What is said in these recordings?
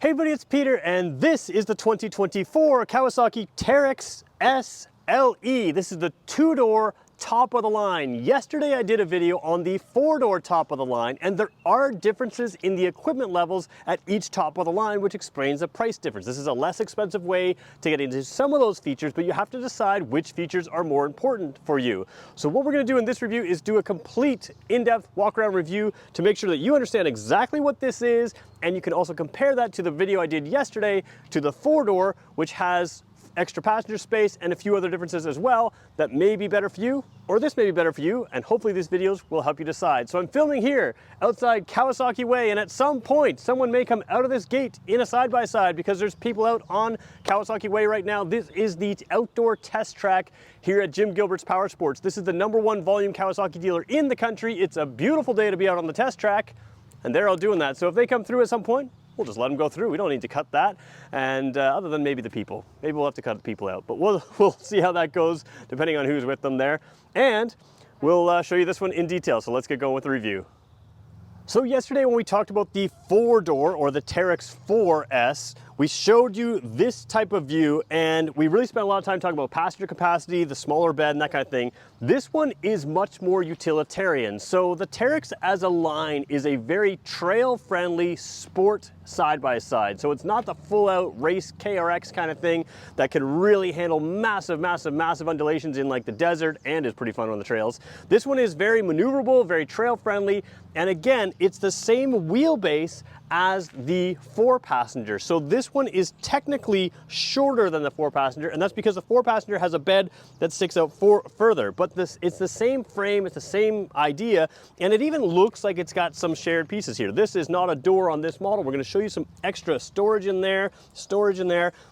Hey everybody, it's Peter, and this is the 2024 Kawasaki Teryx S LE. This is the two-door top of the line. Yesterday I did a video on the four-door top of the line, and there are differences in the equipment levels at each top of the line, which explains the price difference. This is a less expensive way to get into some of those features, but you have to decide which features are more important for you. So what we're going to do in this review is do a complete in-depth walk-around review to make sure that you understand exactly what this is, and you can also compare that to the video I did yesterday to the four-door, which has extra passenger space and a few other differences as well that may be better for you, or this may be better for you, and hopefully these videos will help you decide. So I'm filming here outside Kawasaki Way, and at some point someone may come out of this gate in a side-by-side because there's people out on Kawasaki Way right now. This is the outdoor test track here at Jim Gilbert's Power Sports. This is the #1 volume Kawasaki dealer in the country. It's a beautiful day to be out on the test track, and they're all doing that. So if they come through at some point, we'll just let them go through. We don't need to cut that. And other than maybe the people. Maybe we'll have to cut the people out. But we'll see how that goes depending on who's with them there. And we'll show you this one in detail. So let's get going with the review. So yesterday when we talked about the four-door or the Teryx 4S, we showed you this type of view, and we really spent a lot of time talking about passenger capacity, the smaller bed, and that kind of thing. This one is much more utilitarian. So the Teryx as a line is a very trail-friendly sport side-by-side. So it's not the full-out race KRX kind of thing that can really handle massive undulations in like the desert and is pretty fun on the trails. This one is very maneuverable, very trail-friendly, and again, it's the same wheelbase as the four-passenger. So this one is technically shorter than the four-passenger, and that's because the four-passenger has a bed that sticks out further. But it's the same frame, it's the same idea, and it even looks like it's got some shared pieces here. This is not a door on this model. We're going to show you some extra storage in there.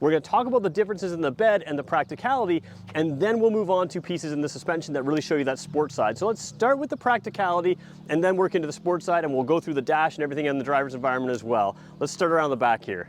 We're going to talk about the differences in the bed and the practicality, and then we'll move on to pieces in the suspension that really show you that sport side. So let's start with the practicality and then work into the sport side, and we'll go through the dash and everything in the driver's environment as well. Let's start around the back here.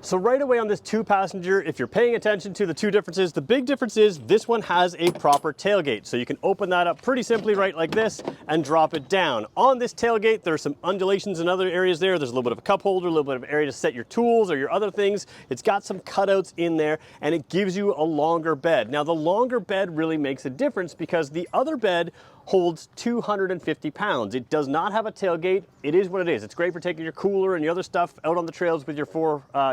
So right away on this two-passenger, if you're paying attention to the two differences, the big difference is this one has a proper tailgate. So you can open that up pretty simply right like this and drop it down. On this tailgate, there's some undulations in other areas there. There's a little bit of a cup holder, a little bit of area to set your tools or your other things. It's got some cutouts in there, and it gives you a longer bed. Now the longer bed really makes a difference because the other bed holds 250 pounds. It does not have a tailgate. It is what it is. It's great for taking your cooler and your other stuff out on the trails with your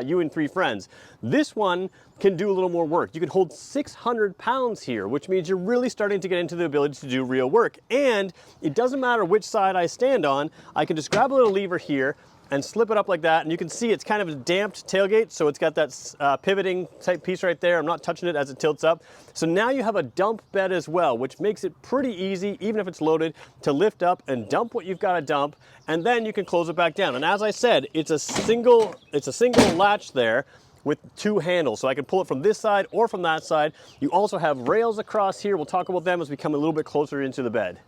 you and three friends. This one can do a little more work. You can hold 600 pounds here, which means you're really starting to get into the ability to do real work. And it doesn't matter which side I stand on, I can just grab a little lever here and slip it up like that, and you can see it's kind of a damped tailgate, so it's got that pivoting type piece right there. I'm not touching it as it tilts up. So now you have a dump bed as well, which makes it pretty easy, even if it's loaded, to lift up and dump what you've got to dump, and then you can close it back down. And as I said, it's a single latch there with two handles, so I can pull it from this side or from that side. You also have rails across here. We'll talk about them as we come a little bit closer into the bed.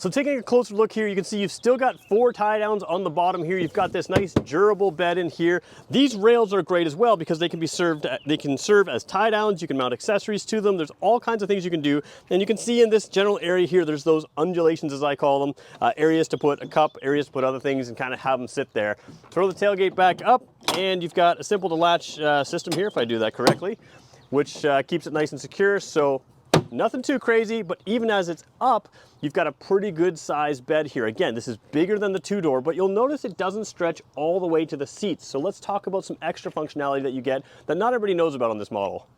So taking a closer look here, you can see you've still got 4 tie downs on the bottom here. You've got this nice durable bed in here. These rails are great as well because they can serve as tie downs. You can mount accessories to them. There's all kinds of things you can do. And you can see in this general area here, there's those undulations, as I call them, areas to put a cup, areas to put other things, and kind of have them sit there. Throw the tailgate back up, and you've got a simple to latch system here, if I do that correctly, which keeps it nice and secure. So nothing too crazy, but even as it's up, you've got a pretty good sized bed here. Again, this is bigger than the two-door, but you'll notice it doesn't stretch all the way to the seats. So let's talk about some extra functionality that you get that not everybody knows about on this model.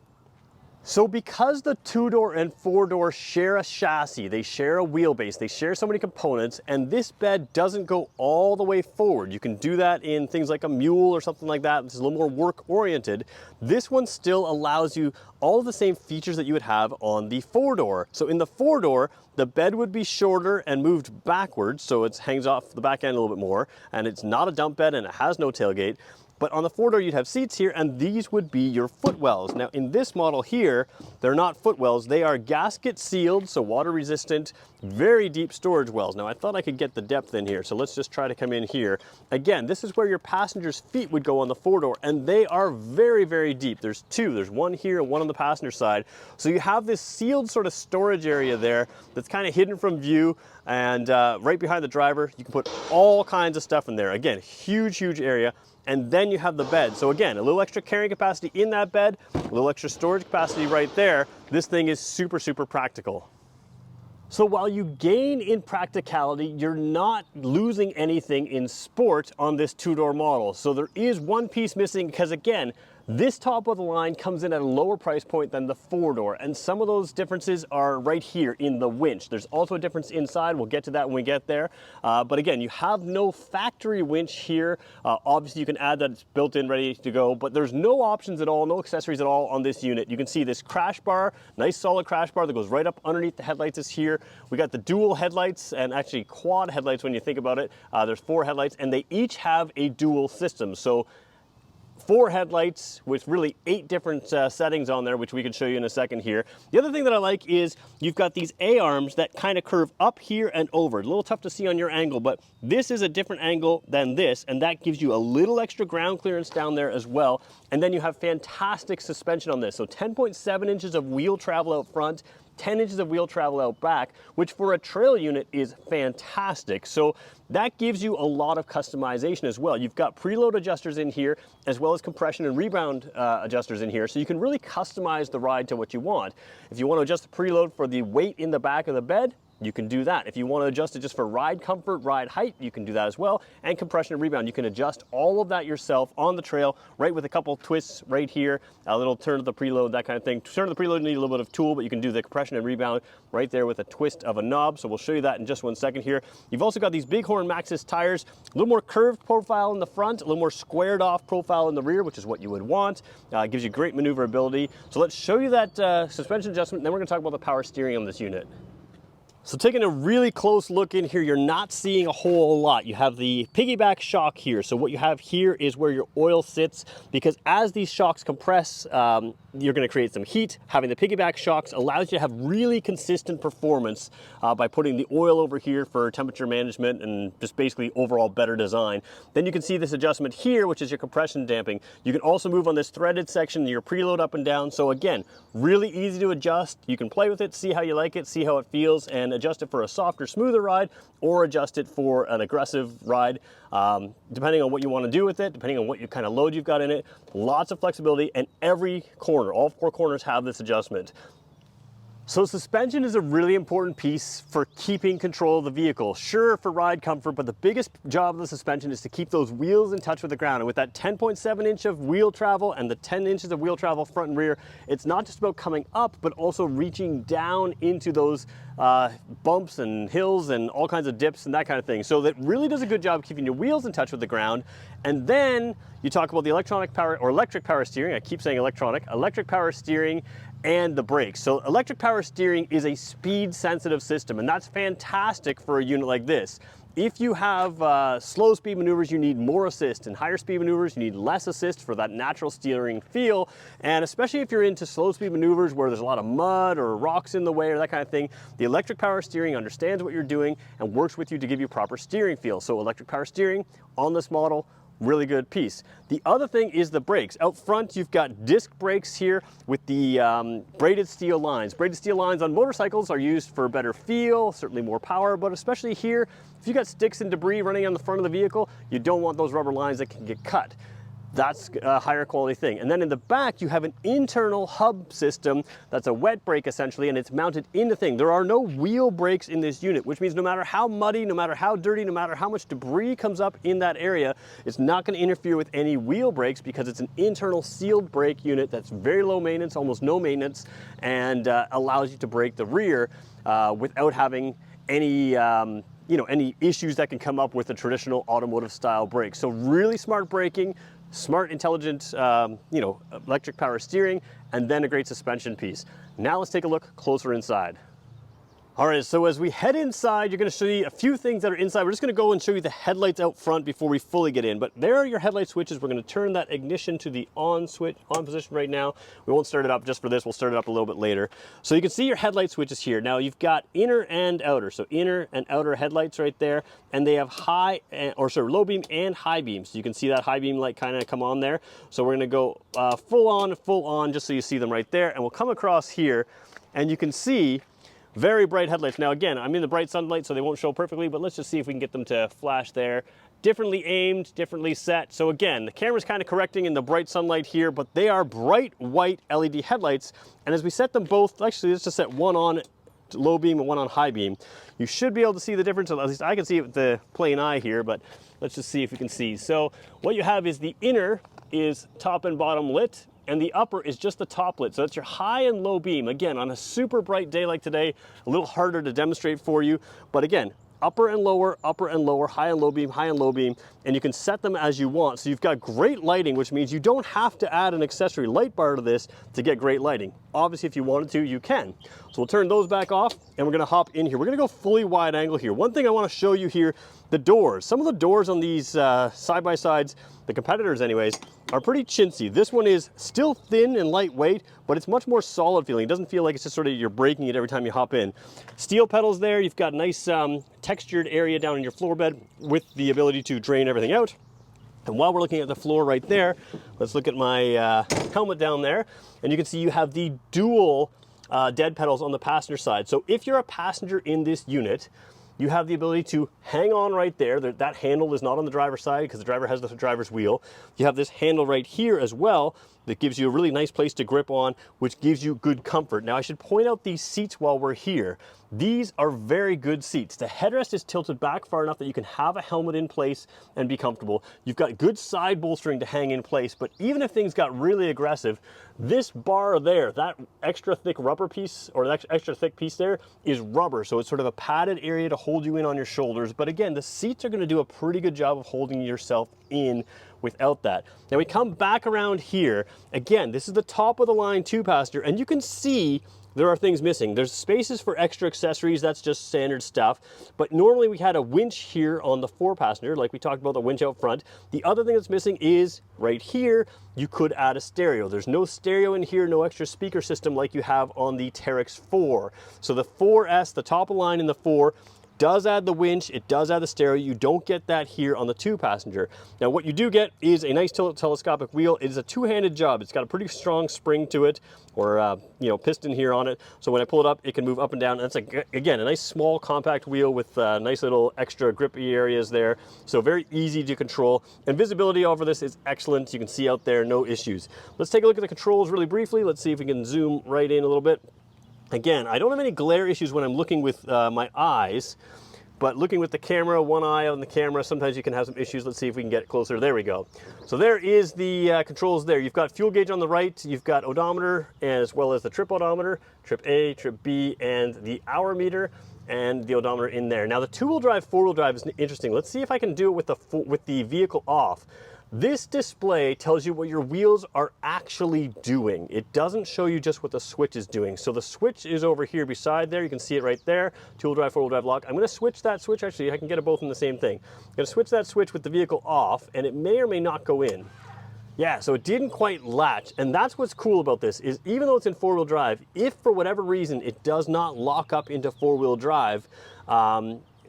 So because the two-door and four-door share a chassis, they share a wheelbase, they share so many components, and this bed doesn't go all the way forward. You can do that in things like a mule or something like that. It's a little more work-oriented. This one still allows you all of the same features that you would have on the four-door. So in the four-door, the bed would be shorter and moved backwards, so it hangs off the back end a little bit more, and it's not a dump bed and it has no tailgate. But on the four-door, you'd have seats here, and these would be your footwells. Now, in this model here, they're not footwells. They are gasket sealed, so water resistant, very deep storage wells. Now, I thought I could get the depth in here, so let's just try to come in here. Again, this is where your passenger's feet would go on the four-door, and they are very deep. There's two. There's one here and one on the passenger side. So you have this sealed sort of storage area there that's kind of hidden from view, and right behind the driver, you can put all kinds of stuff in there. Again, huge area. and then you have the bed. So again, a little extra carrying capacity in that bed, a little extra storage capacity right there. This thing is super, super practical. So while you gain in practicality, you're not losing anything in sport on this two-door model. So there is one piece missing because, again, this top of the line comes in at a lower price point than the four-door, and some of those differences are right here in the winch. There's also a difference inside. We'll get to that when we get there. But again, you have no factory winch here. Obviously, you can add that it's built in, ready to go, but there's no options at all, no accessories at all on this unit. You can see this crash bar, nice solid crash bar that goes right up underneath the headlights is here. We got the dual headlights, and actually quad headlights when you think about it. There's 4 headlights, and they each have a dual system. So 4 headlights with really 8 different settings on there, which we can show you in a second here. The other thing that I like is you've got these A-arms that kind of curve up here and over. A little tough to see on your angle, but this is a different angle than this, and that gives you a little extra ground clearance down there as well. And then you have fantastic suspension on this. So 10.7 inches of wheel travel out front, 10 inches of wheel travel out back, which for a trail unit is fantastic. So that gives you a lot of customization as well. You've got preload adjusters in here, as well as compression and rebound adjusters in here, so you can really customize the ride to what you want. If you want to adjust the preload for the weight in the back of the bed, you can do that. If you want to adjust it just for ride comfort, ride height, you can do that as well. And compression and rebound, you can adjust all of that yourself on the trail, right with a couple twists right here, a little turn of the preload, that kind of thing. Turn of the preload, you need a little bit of tool, but you can do the compression and rebound right there with a twist of a knob. So we'll show you that in just one second here. You've also got these Bighorn Maxxis tires, a little more curved profile in the front, a little more squared off profile in the rear, which is what you would want. Gives you great maneuverability. So let's show you that suspension adjustment, and then we're gonna talk about the power steering on this unit. So taking a really close look in here, you're not seeing a whole lot. You have the piggyback shock here. So what you have here is where your oil sits, because as these shocks compress, you're going to create some heat. Having the piggyback shocks allows you to have really consistent performance by putting the oil over here for temperature management and just basically overall better design. Then you can see this adjustment here, which is your compression damping. You can also move on this threaded section, your preload up and down. So again, really easy to adjust. You can play with it, see how you like it, see how it feels, and adjust it for a softer, smoother ride, or adjust it for an aggressive ride, depending on what you want to do with it, depending on what kind of load you've got in it. Lots of flexibility, and every corner, all 4 corners have this adjustment. So suspension is a really important piece for keeping control of the vehicle. Sure, for ride comfort, but the biggest job of the suspension is to keep those wheels in touch with the ground. And with that 10.7 inch of wheel travel and the 10 inches of wheel travel front and rear, it's not just about coming up, but also reaching down into those bumps and hills and all kinds of dips and that kind of thing. So that really does a good job keeping your wheels in touch with the ground. And then you talk about the electronic power or electric power steering. I keep saying electronic power steering and the brakes. So electric power steering is a speed sensitive system, and that's fantastic for a unit like this. If you have slow speed maneuvers, you need more assist, and higher speed maneuvers, you need less assist for that natural steering feel. And especially if you're into slow speed maneuvers where there's a lot of mud or rocks in the way or that kind of thing, the electric power steering understands what you're doing and works with you to give you proper steering feel. So electric power steering on this model, really good piece. The other thing is the brakes. Out front, you've got disc brakes here with the braided steel lines. Braided steel lines on motorcycles are used for better feel, certainly more power, but especially here, if you got sticks and debris running on the front of the vehicle, you don't want those rubber lines that can get cut. That's a higher quality thing. And then in the back, you have an internal hub system that's a wet brake essentially, and it's mounted in the thing. There are no wheel brakes in this unit, which means no matter how muddy, no matter how dirty, no matter how much debris comes up in that area, it's not going to interfere with any wheel brakes because it's an internal sealed brake unit that's very low maintenance, almost no maintenance, and allows you to brake the rear without having any any issues that can come up with a traditional automotive style brake. So really smart braking, smart, intelligent, electric power steering, and then a great suspension piece. Now let's take a look closer inside. All right, so as we head inside, you're going to show you a few things that are inside. We're just going to go and show you the headlights out front before we fully get in. But there are your headlight switches. We're going to turn that ignition to the on switch, on position right now. We won't start it up just for this. We'll start it up a little bit later. So you can see your headlight switches here. Now you've got inner and outer. So inner and outer headlights right there. And they have low beam and high beam. So you can see that high beam light kind of come on there. So we're going to go full on, just so you see them right there. And we'll come across here and you can see very bright headlights. Now again, I'm in the bright sunlight, so they won't show perfectly, but let's just see if we can get them to flash there. differently aimed, differently set. So again, the camera's kind of correcting in the bright sunlight here, but they are bright white LED headlights. And as we set them both, actually let's just set one on low beam and one on high beam, you should be able to see the difference. At least I can see it with the plain eye here, but let's just see if we can see. So what you have is the inner is top and bottom lit, and the upper is just the top lit. So that's your high and low beam. Again, on a super bright day like today, a little harder to demonstrate for you, but again, upper and lower, high and low beam, and you can set them as you want. So you've got great lighting, which means you don't have to add an accessory light bar to this to get great lighting. Obviously, if you wanted to, you can. So we'll turn those back off, and we're gonna hop in here. We're gonna go fully wide angle here. One thing I wanna show you here, the doors. Some of the doors on these side-by-sides, the competitors anyways, are pretty chintzy. This one is still thin and lightweight, but it's much more solid feeling. It doesn't feel like it's just sort of you're breaking it every time you hop in. Steel pedals there. You've got nice textured area down in your floor bed with the ability to drain everything out. And while we're looking at the floor right there, let's look at my helmet down there. And you can see you have the dual dead pedals on the passenger side. So if you're a passenger in this unit, you have the ability to hang on right there. That handle is not on the driver's side because the driver has the driver's wheel. You have this handle right here as well that gives you a really nice place to grip on, which gives you good comfort. Now I should point out these seats while we're here. These are very good seats. The headrest is tilted back far enough that you can have a helmet in place and be comfortable. You've got good side bolstering to hang in place, but even if things got really aggressive, this bar there, that extra thick rubber piece, or that extra thick piece there, is rubber. So it's sort of a padded area to hold you in on your shoulders. But again, the seats are gonna do a pretty good job of holding yourself in without that. Now we come back around here. Again, this is the top of the line two-passenger, and you can see there are things missing. There's spaces for extra accessories, that's just standard stuff. But normally we had a winch here on the four-passenger, like we talked about the winch out front. The other thing that's missing is right here, you could add a stereo. There's no stereo in here, no extra speaker system like you have on the Teryx 4. So the 4S, the top of the line in the 4, does add the winch, it does add the stereo. You don't get that here on the two-passenger. Now what you do get is a nice telescopic wheel. It is a two-handed job. It's got a pretty strong spring to it, or piston here on it. So when I pull it up, it can move up and down. And that's again a nice small compact wheel with nice little extra grippy areas there. So very easy to control. And visibility over this is excellent. You can see out there, no issues. Let's take a look at the controls really briefly. Let's see if we can zoom right in a little bit. Again, I don't have any glare issues when I'm looking with my eyes, but looking with the camera, one eye on the camera, sometimes you can have some issues. Let's see if we can get closer. There we go. So there is the controls there. You've got fuel gauge on the right, you've got odometer, as well as the trip odometer, trip A, trip B, and the hour meter, and the odometer in there. Now the two-wheel drive, four-wheel drive is interesting. Let's see if I can do it with the vehicle off. This display tells you what your wheels are actually doing. It doesn't show you just what the switch is doing. So the switch is over here beside there. You can see it right there. Two-wheel drive, four-wheel drive lock. I'm gonna switch that switch. Actually, I can get it both in the same thing. I'm gonna switch that switch with the vehicle off, and it may or may not go in. Yeah, so it didn't quite latch. And that's what's cool about this, is even though it's in four-wheel drive, if for whatever reason it does not lock up into four-wheel drive,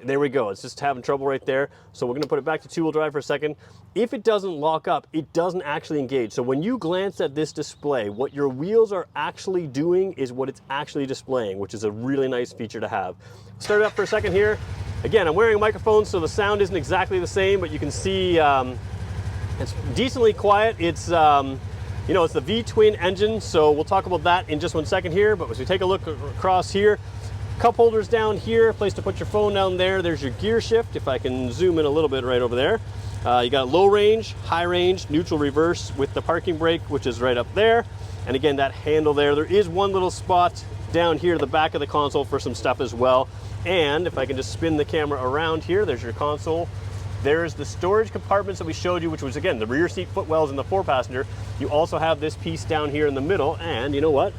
there we go, it's just having trouble right there. So we're gonna put it back to two-wheel drive for a second. If it doesn't lock up, it doesn't actually engage. So when you glance at this display, what your wheels are actually doing is what it's actually displaying, which is a really nice feature to have. Start it up for a second here. Again, I'm wearing a microphone, so the sound isn't exactly the same, but you can see it's decently quiet. It's it's the V-twin engine, so we'll talk about that in just one second here. But as we take a look across here, cup holders down here, place to put your phone down there. There's your gear shift, if I can zoom in a little bit right over there. You got low range, high range, neutral, reverse with the parking brake, which is right up there. And again, that handle there. There is one little spot down here at the back of the console for some stuff as well. And if I can just spin the camera around here, there's your console. There's the storage compartments that we showed you, which was again, the rear seat footwells in the four-passenger. You also have this piece down here in the middle, and you know what?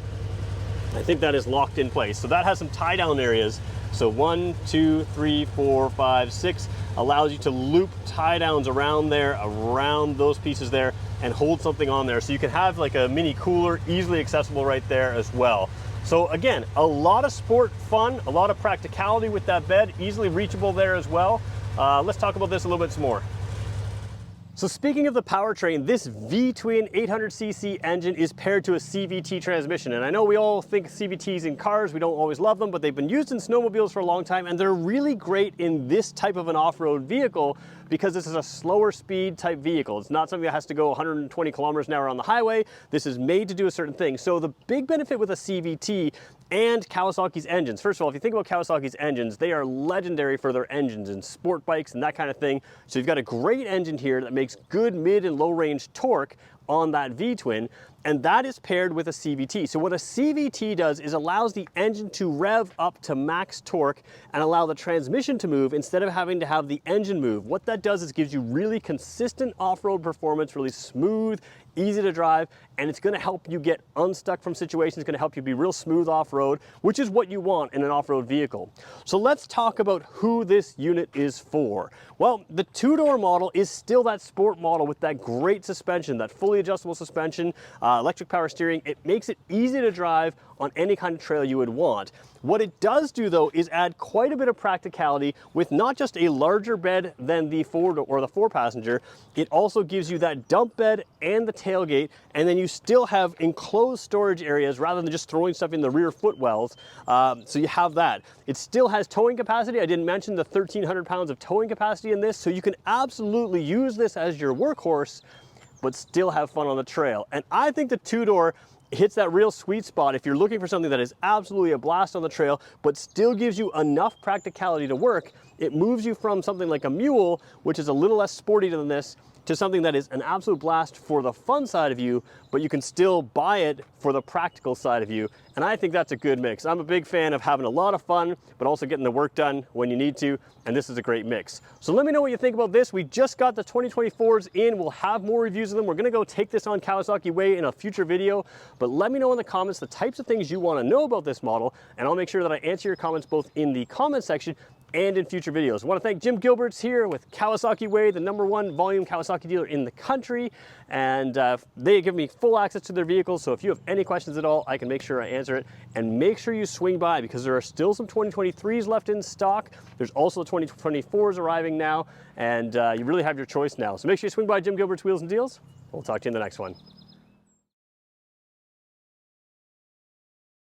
I think that is locked in place. So that has some tie down areas. So 1, 2, 3, 4, 5, 6 allows you to loop tie downs around there, around those pieces there, and hold something on there. So you can have like a mini cooler, easily accessible right there as well. So again, a lot of sport fun, a lot of practicality with that bed, easily reachable there as well. Let's talk about this a little bit more. So speaking of the powertrain, this V-twin 800cc engine is paired to a CVT transmission. And I know we all think CVTs in cars, we don't always love them, but they've been used in snowmobiles for a long time, and they're really great in this type of an off-road vehicle because this is a slower speed type vehicle. It's not something that has to go 120 kilometers an hour on the highway. This is made to do a certain thing. So the big benefit with a CVT and Kawasaki's engines. First of all, if you think about Kawasaki's engines, they are legendary for their engines in sport bikes and that kind of thing. So you've got a great engine here that makes good mid and low range torque on that V-twin, and that is paired with a CVT. So what a CVT does is allows the engine to rev up to max torque and allow the transmission to move instead of having to have the engine move. What that does is gives you really consistent off-road performance, really smooth, easy to drive, and it's going to help you get unstuck from situations. It's going to help you be real smooth off-road, which is what you want in an off-road vehicle. So let's talk about who this unit is for. Well, the two-door model is still that sport model with that great suspension, that fully adjustable suspension, electric power steering. It makes it easy to drive on any kind of trail you would want. What it does do though is add quite a bit of practicality with not just a larger bed than the four passenger, it also gives you that dump bed and the tailgate, and then you still have enclosed storage areas rather than just throwing stuff in the rear footwells. So you have that. It still has towing capacity. I didn't mention the 1,300 pounds of towing capacity in this, so you can absolutely use this as your workhorse, but still have fun on the trail. And I think the two-door hits that real sweet spot if you're looking for something that is absolutely a blast on the trail, but still gives you enough practicality to work. It moves you from something like a mule, which is a little less sporty than this, to something that is an absolute blast for the fun side of you, but you can still buy it for the practical side of you. And I think that's a good mix. I'm a big fan of having a lot of fun, but also getting the work done when you need to, and this is a great mix. So let me know what you think about this. We just got the 2024s in. We'll have more reviews of them. We're gonna go take this on Kawasaki Way in a future video, but let me know in the comments the types of things you wanna know about this model, and I'll make sure that I answer your comments both in the comment section and in future videos. I want to thank Jim Gilberts here with Kawasaki Way, the #1 volume Kawasaki dealer in the country, and they give me full access to their vehicles, so if you have any questions at all, I can make sure I answer it. And make sure you swing by because there are still some 2023s left in stock. There's also 2024s arriving now, and you really have your choice now. So make sure you swing by Jim Gilbert's Wheels and Deals. We'll talk to you in the next one.